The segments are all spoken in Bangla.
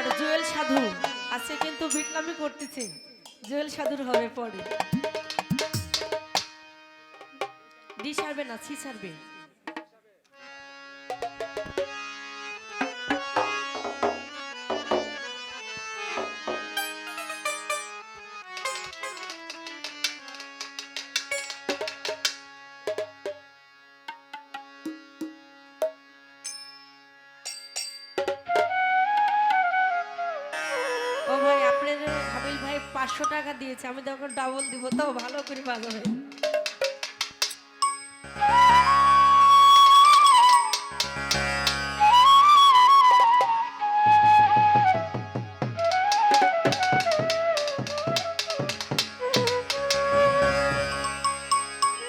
আর জুয়েল সাধু আছে কিন্তু বিটলামি করতেছে। জুয়েল সাধুর হবে পরে। ডি সারবে না, সি সারবে। ও ভাই, আপনার হাবিল ভাই 500 টাকা দিয়েছে, আমি তখন ডাবল দিব, তো ভালো করে বাজাবে।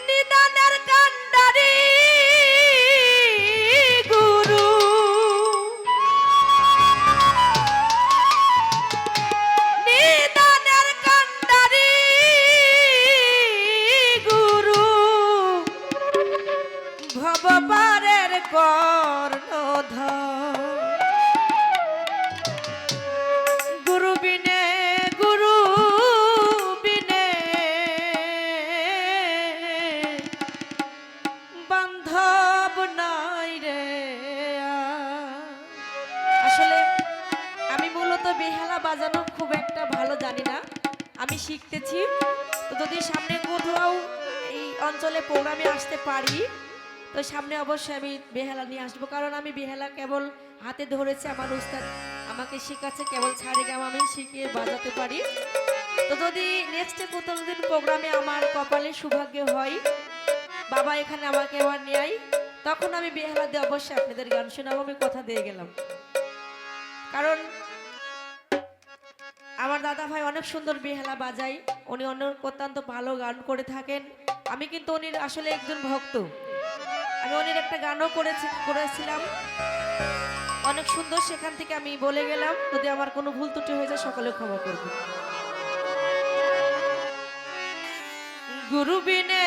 নিদানের কান্ডারি গুরু, নিদানের কান্ডারি গুরু, ভববারের কর্ণধর। গুরু বিনে, গুরু বিনে বান্ধব নাই রে। আসলে আমি মূলত বেহালা বাজানো খুব একটা ভালো জানি না, আমি শিখতেছি। তো যদি সামনে কোথাও এই অঞ্চলে প্রোগ্রামে আসতে পারি, তো সামনে অবশ্যই আমি বেহালা নিয়ে আসবো, কারণ আমি বেহালা কেবল হাতে ধরেছি, আমার উস্তাদ আমাকে শেখাচ্ছে, কেবল সারেগাম আমি শিখিয়ে বাজাতে পারি। তো যদি নেক্সটে কোথাও দিন প্রোগ্রামে আমার কপালে সৌভাগ্য হয়, বাবা এখানে আমাকে আবার নেয়, তখন আমি বেহালা দিয়ে অবশ্যই আপনাদের গান শোনাবো, আমি কথা দিয়ে গেলাম। কারণ আমার দাদা ভাই অনেক সুন্দর বেহালা বাজায়, উনি অনেক অত্যন্ত ভালো গান করে থাকেন। আমি কিন্তু উনির আসলে একজন ভক্ত, আমি উনির একটা গানও করেছিলাম অনেক সুন্দর, সেখান থেকে আমি বলে গেলাম। যদি আমার কোনো ভুল ত্রুটি হয়ে যায় সকলে ক্ষমা করবে। গুরু বিনে